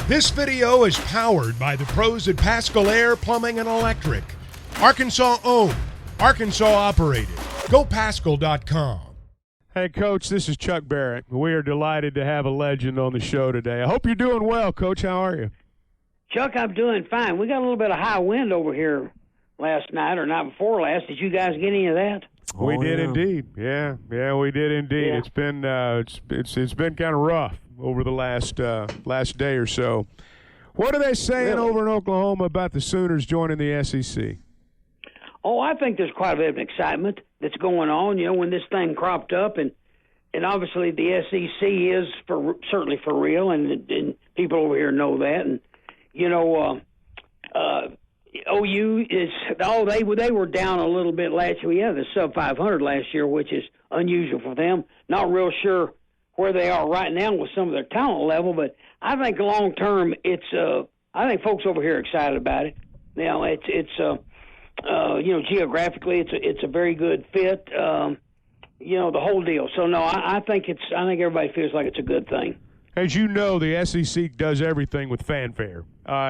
This video is powered by the pros at Pascal Air Plumbing and Electric. Arkansas owned, Arkansas operated. GoPascal.com. Hey, Coach, this is Chuck Barrett. We are delighted to have a legend on the show today. I hope you're doing well, Coach. How are you? Chuck, I'm doing fine. We got a little bit of high wind over here last night or night before last. Did you guys get any of that? We did indeed. Yeah, we did indeed. Yeah. It's been it's been kind of rough over the last day or so. What are they saying over in Oklahoma about the Sooners joining the SEC? Oh, I think there's quite a bit of excitement that's going on. You know, when this thing cropped up, and obviously the SEC is certainly for real, and people over here know that. And you know, OU is they were down a little bit last year. Yeah, the sub 500 last year, which is unusual for them. Not real sure where they are right now with some of their talent level, but I think long term, I think folks over here are excited about it. You know, it's you know, geographically, it's a very good fit. You know, the whole deal. So no, I think everybody feels like it's a good thing. As you know, the SEC does everything with Fanfare,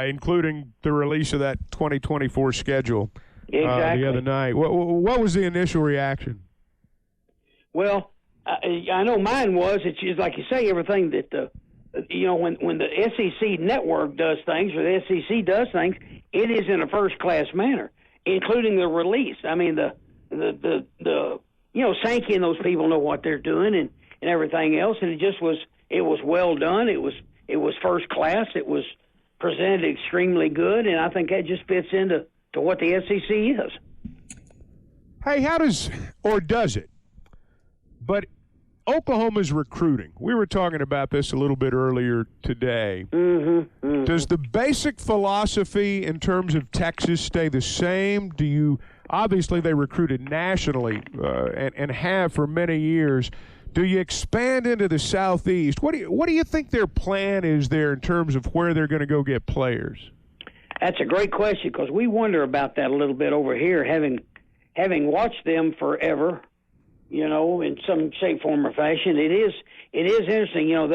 including the release of that 2024 schedule the other night. What was the initial reaction? Well, I know mine was. It's just like you say, everything that you know, when the SEC network does things or the SEC does things, it is in a first-class manner, including the release. I mean, the you know, Sankey and those people know what they're doing and everything else, and it was well done. It was first class. It was presented extremely good, and I think that just fits into what the SEC is. Hey, does it? But Oklahoma's recruiting. We were talking about this a little bit earlier today. Mm-hmm. Does the basic philosophy in terms of Texas stay the same? Obviously they recruited nationally and have for many years. Do you expand into the Southeast? What do you think their plan is there in terms of where they're going to go get players? That's a great question, because we wonder about that a little bit over here, having watched them forever. You know, in some shape, form, or fashion, it is interesting. You know,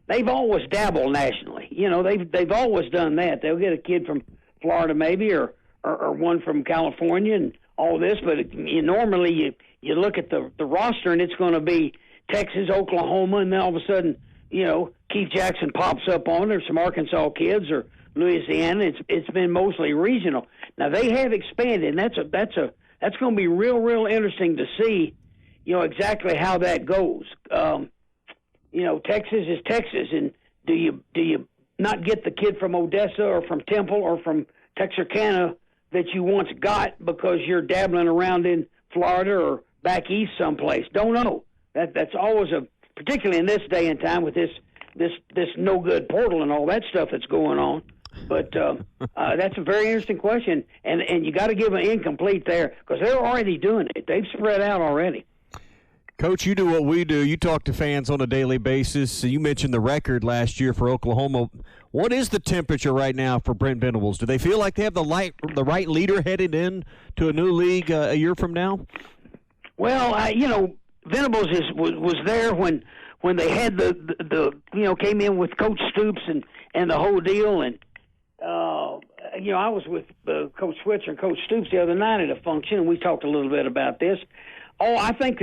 they've always dabbled nationally. You know, they've always done that. They'll get a kid from Florida maybe, or one from California, and all this. But normally you look at the roster, and it's going to be Texas, Oklahoma, and then all of a sudden, you know, Keith Jackson pops up on there, some Arkansas kids, or Louisiana. It's been mostly regional. Now they have expanded, and that's going to be real interesting to see. You know exactly how that goes. You know, Texas is Texas, and do you not get the kid from Odessa or from Temple or from Texarkana that you once got because you're dabbling around in Florida or back east someplace? Don't know. That's always particularly in this day and time with this no good portal and all that stuff that's going on. But that's a very interesting question, and you got to give an incomplete there, because they're already doing it. They've spread out already. Coach, you do what we do. You talk to fans on a daily basis. You mentioned the record last year for Oklahoma. What is the temperature right now for Brent Venables? Do they feel like they have the right leader headed in to a new league a year from now? Well, you know, Venables was there when they had the you know, came in with Coach Stoops and the whole deal. And you know, I was with Coach Switzer and Coach Stoops the other night at a function, and we talked a little bit about this. Oh, I think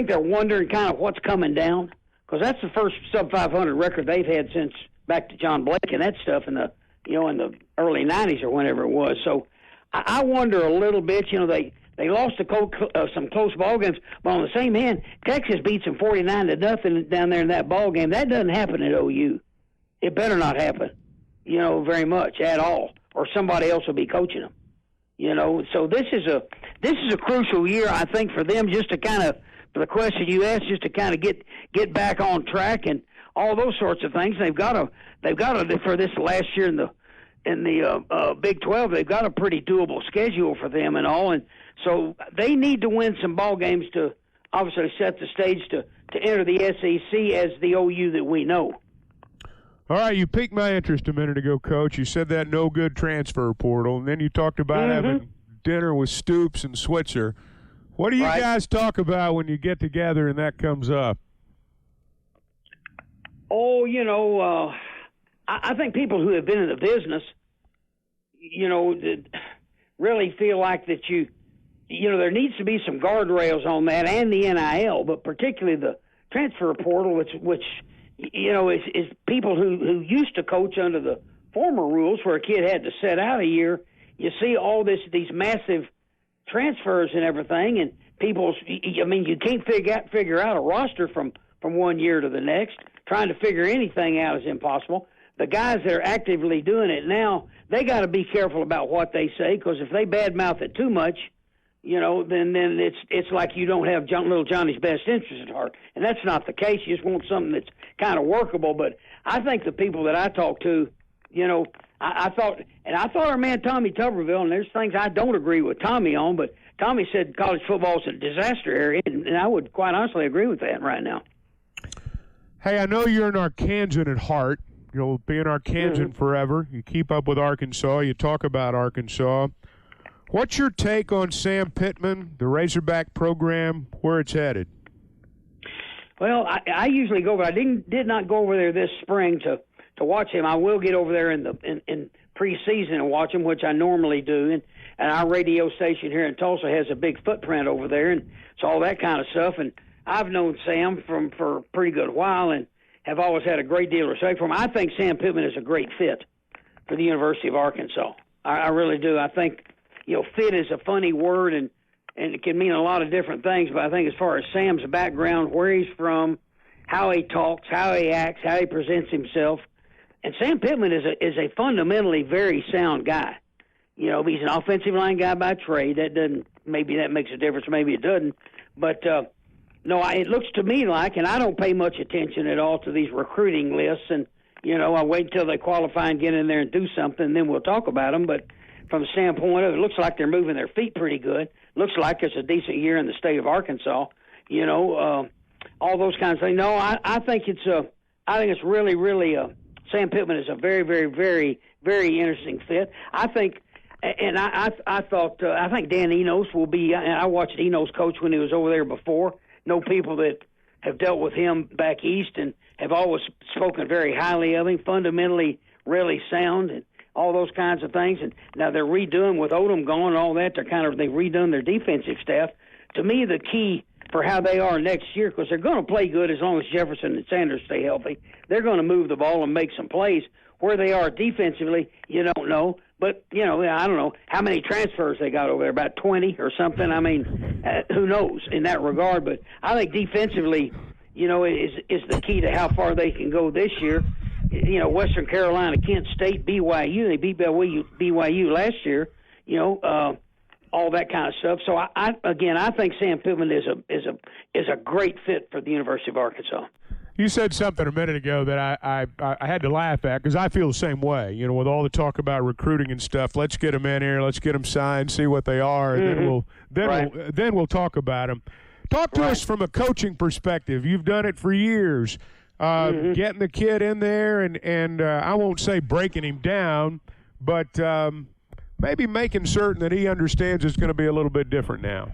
they're wondering kind of what's coming down, because that's the first sub 500 record they've had since back to John Blake and that stuff in the early 90s or whenever it was. So I wonder a little bit. You know, they lost some close ball games, but on the same hand, Texas beats them 49-0 down there in that ball game. That doesn't happen at OU. It better not happen, you know, very much at all, or somebody else will be coaching them. You know, so this is a crucial year, I think, for them, just to kind of, for the question you asked, just to kind of get back on track and all those sorts of things. They've got to for this last year in the Big 12. They've got a pretty doable schedule for them and all, and so they need to win some ball games to obviously set the stage to enter the SEC as the OU that we know. All right, you piqued my interest a minute ago, Coach. You said that no good transfer portal, and then you talked about having dinner with Stoops and Switzer. What do you guys talk about when you get together and that comes up? Oh, I think people who have been in the business, really feel like that there needs to be some guardrails on that and the NIL, but particularly the transfer portal, which is people who used to coach under the former rules where a kid had to sit out a year. You see all these massive transfers and everything, and you can't figure out a roster from 1 year to the next. Trying to figure anything out is impossible. The guys that are actively doing it now, they got to be careful about what they say, because if they badmouth it too much, then it's like you don't have little Johnny's best interest at heart, and that's not the case. You just want something that's kind of workable. But I think the people that I talk to, I thought our man Tommy Tuberville, and there's things I don't agree with Tommy on, but Tommy said college football is a disaster area, and I would quite honestly agree with that right now. Hey, I know you're an Arkansan at heart. You'll be an Arkansan forever. You keep up with Arkansas. You talk about Arkansas. What's your take on Sam Pittman, the Razorback program, where it's headed? Well, I usually go, but I did not go over there this spring to watch him. I will get over there in preseason and watch him, which I normally do. And our radio station here in Tulsa has a big footprint over there, and so all that kind of stuff. And I've known Sam for a pretty good while and have always had a great deal of respect for him. I think Sam Pittman is a great fit for the University of Arkansas. I really do. I think, fit is a funny word, and it can mean a lot of different things, but I think as far as Sam's background, where he's from, how he talks, how he acts, how he presents himself, and Sam Pittman is a fundamentally very sound guy. He's an offensive line guy by trade. Maybe that makes a difference, maybe it doesn't, but no, it looks to me like, and I don't pay much attention at all to these recruiting lists, and, I wait until they qualify and get in there and do something, and then we'll talk about them. But from the standpoint of it, looks like they're moving their feet pretty good. Looks like it's a decent year in the state of Arkansas, all those kinds of things. No, I think it's really, really, Sam Pittman is a very, very, very, very interesting fit. I think, and I think Dan Enos will be, and I watched Enos coach when he was over there before. Know people that have dealt with him back east and have always spoken very highly of him, fundamentally really sound and all those kinds of things. And now they're redoing with Odom gone and all that. They've redone their defensive staff. To me, the key for how they are next year, because they're going to play good as long as Jefferson and Sanders stay healthy. They're going to move the ball and make some plays. Where they are defensively, you don't know. But, I don't know how many transfers they got over there, about 20 or something. I mean, who knows in that regard. But I think defensively, is the key to how far they can go this year. Western Carolina, Kent State, BYU, they beat BYU last year, all that kind of stuff. So, I think Sam Pittman is a great fit for the University of Arkansas. You said something a minute ago that I had to laugh at, because I feel the same way. With all the talk about recruiting and stuff, let's get them in here, let's get them signed, see what they are, and then we'll talk about them. Talk to us from a coaching perspective. You've done it for years, getting the kid in there, and I won't say breaking him down, but maybe making certain that he understands it's going to be a little bit different now.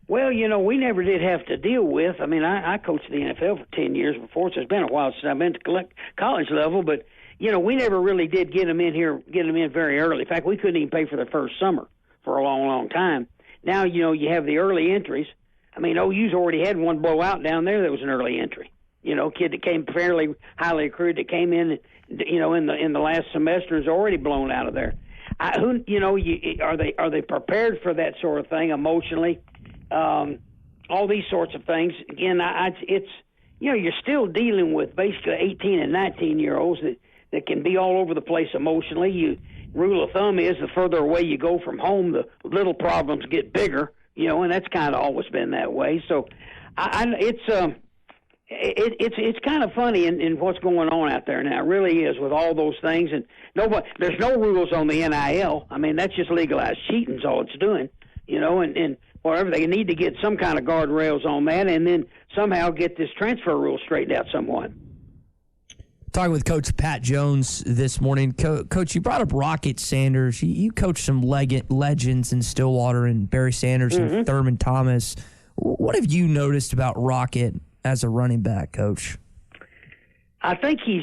Well, we never did have to deal with. I mean, I coached the NFL for 10 years before, so it's been a while since I've been to college level. But, we never really did get them in very early. In fact, we couldn't even pay for their first summer for a long, long time. Now, you have the early entries. I mean, OU's already had one blowout down there that was an early entry. Kid that came fairly highly accrued that came in, in the last semester is already blown out of there. Are they prepared for that sort of thing emotionally? All these sorts of things. Again, you're still dealing with basically 18 and 19-year-olds that can be all over the place emotionally. Rule of thumb is the further away you go from home, the little problems get bigger, and that's kind of always been that way. So it's kind of funny in what's going on out there now. It really is, with all those things. And there's no rules on the NIL. I mean, that's just legalized cheating is all it's doing, and whatever. They need to get some kind of guardrails on that, and then somehow get this transfer rule straightened out somewhat. Talking with Coach Pat Jones this morning. Coach, you brought up Rocket Sanders. You coached some legends in Stillwater, and Barry Sanders and Thurman Thomas. What have you noticed about Rocket as a running back, Coach? I think he's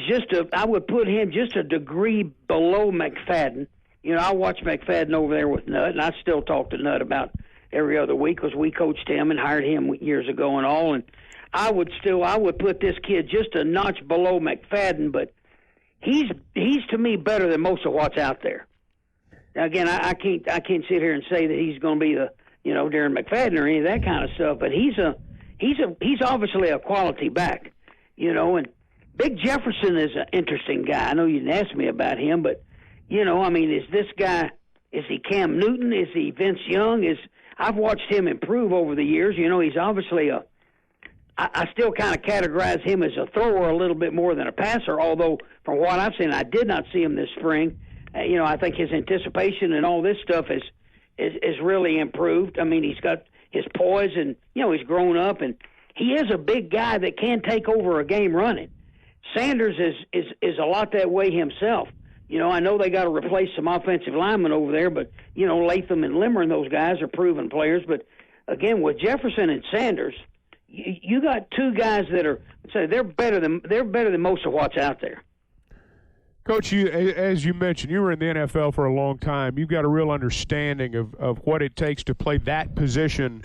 I would put him just a degree below McFadden. You know, I watch McFadden over there with Nutt, and I still talk to Nutt about every other week because we coached him and hired him years ago and all. And I would put this kid just a notch below McFadden, but he's to me better than most of what's out there. Now, again, I can't sit here and say that he's going to be the Darren McFadden or any of that kind of stuff, but he's obviously a quality back, and Big Jefferson is an interesting guy. I know you didn't ask me about him, but is this guy, is he Cam Newton? Is he Vince Young? I've watched him improve over the years. He's obviously I still kind of categorize him as a thrower a little bit more than a passer, although from what I've seen, I did not see him this spring. I think his anticipation and all this stuff is really improved. I mean, he's got his poise and, he's grown up, and he is a big guy that can take over a game running. Sanders is a lot that way himself. I know they got to replace some offensive linemen over there, but, Latham and Limmer and those guys are proven players. But, again, with Jefferson and Sanders, you got two guys that are, they're better than most of what's out there. Coach, as you mentioned, you were in the NFL for a long time. You've got a real understanding of what it takes to play that position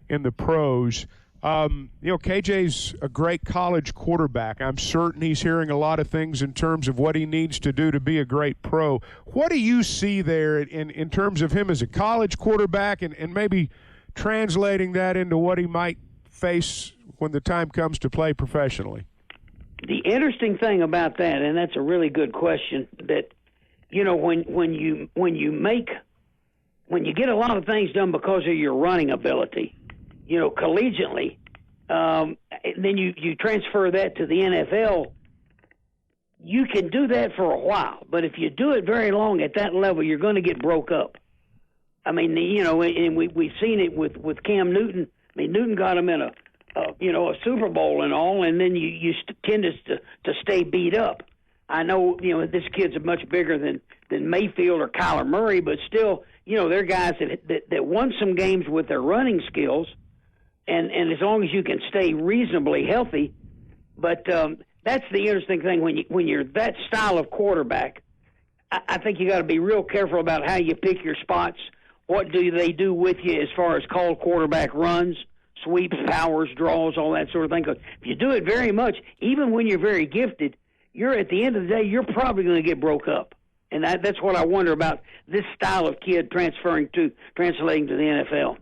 in the pros. KJ's a great college quarterback. I'm certain he's hearing a lot of things in terms of what he needs to do to be a great pro. What do you see there in terms of him as a college quarterback and maybe translating that into what he might face when the time comes to play professionally? The interesting thing about that, and that's a really good question, that when you get a lot of things done because of your running ability, collegiately, then you transfer that to the NFL. You can do that for a while, but if you do it very long at that level, you're going to get broke up. I mean, and we've seen it with Cam Newton. I mean, Newton got him in a Super Bowl and all, and then you tend to stay beat up. I know, this kid's much bigger than Mayfield or Kyler Murray, but still, they're guys that won some games with their running skills, and as long as you can stay reasonably healthy. But that's the interesting thing when you're that style of quarterback. I think you got to be real careful about how you pick your spots. What do they do with you as far as called quarterback runs, sweeps, powers, draws, all that sort of thing? 'Cause if you do it very much, even when you're very gifted, you're at the end of the day, you're probably going to get broke up. And that's what I wonder about this style of kid translating to the NFL.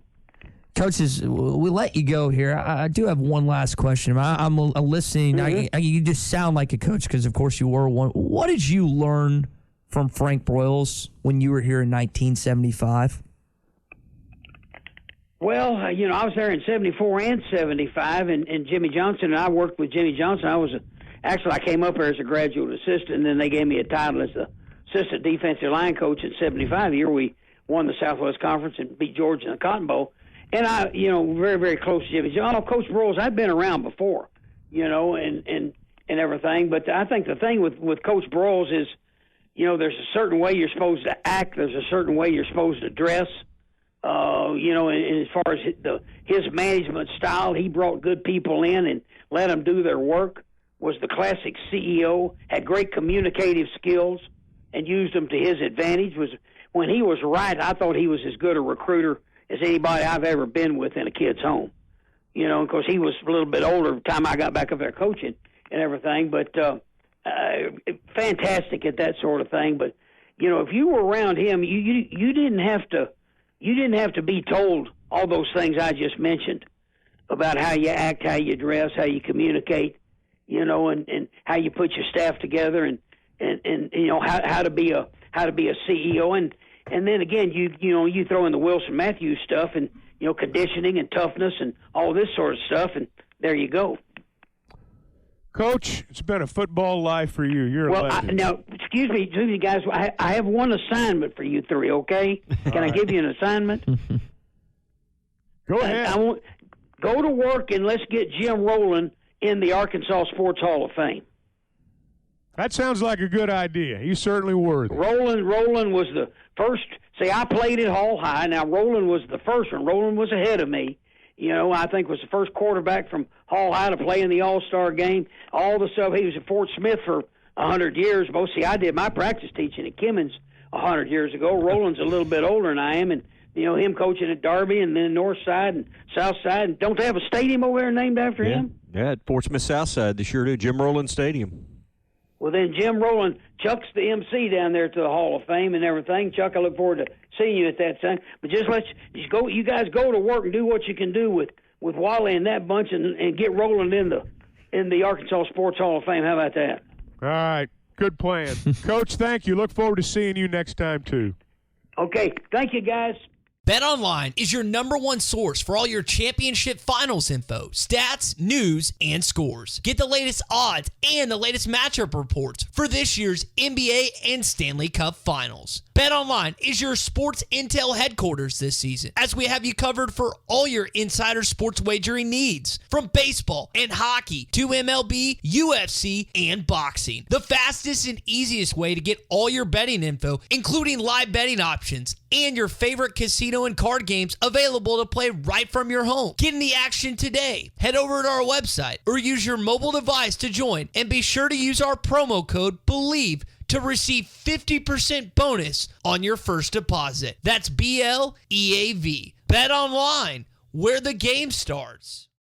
Coaches, we'll let you go here. I do have one last question. I'm listening. Mm-hmm. You just sound like a coach because, of course, you were one. What did you learn from Frank Broyles when you were here in 1975? Well, I was there in 74 and 75, and Jimmy Johnson, and I worked with Jimmy Johnson. I came up here as a graduate assistant, and then they gave me a title as the assistant defensive line coach in 75. The year we won the Southwest Conference and beat Georgia in the Cotton Bowl. And I, very, very close to Jimmy. Coach Broyles, I'd been around before, and everything. But I think the thing with Coach Broyles is, there's a certain way you're supposed to act. There's a certain way you're supposed to dress. And as far as his management style, he brought good people in and let them do their work, was the classic CEO, had great communicative skills and used them to his advantage. When he was right, I thought he was as good a recruiter as anybody I've ever been with in a kid's home. Because he was a little bit older by the time I got back up there coaching and everything, but fantastic at that sort of thing. But, if you were around him, you didn't have to be told all those things I just mentioned about how you act, how you dress, how you communicate, and how you put your staff together and how to be a CEO. And then again, you throw in the Wilson Matthews stuff and, conditioning and toughness and all this sort of stuff, and there you go. Coach, it's been a football life for you. You're a legend. Now, excuse me, guys. I have one assignment for you three, okay? Can I give you an assignment? Go ahead. I want go to work and let's get Jim Roland in the Arkansas Sports Hall of Fame. That sounds like a good idea. He's certainly worthy. Roland was the first. See, I played at Hall High. Now, Roland was the first one. Roland was ahead of me. You know, I think was the first quarterback from Hall High to play in the All-Star game. All the stuff. He was at Fort Smith for 100 years. Both see, I did my practice teaching at Kimmons 100 years ago. Roland's a little bit older than I am, and you know him coaching at Darby and then North Side and South Side. And don't they have a stadium over there named after him? Yeah, at Fort Smith South Side, they sure do. Jim Roland Stadium. Well, then Jim Roland, Chuck's the MC down there to the Hall of Fame and everything. Chuck, I look forward to seeing you at that time. But just you guys go to work and do what you can do with Wally and that bunch and get Roland in the Arkansas Sports Hall of Fame. How about that? All right. Good plan. Coach, thank you. Look forward to seeing you next time, too. Okay. Thank you, guys. BetOnline is your #1 source for all your championship finals info, stats, news, and scores. Get the latest odds and the latest matchup reports for this year's NBA and Stanley Cup Finals. BetOnline is your sports intel headquarters this season, as we have you covered for all your insider sports wagering needs, from baseball and hockey to MLB, UFC, and boxing. The fastest and easiest way to get all your betting info, including live betting options and your favorite casino and card games available to play right from your home. Get in the action today. Head over to our website or use your mobile device to join, and be sure to use our promo code BELIEVE to receive 50% bonus on your first deposit. That's BLEAV. Bet online, where the game starts.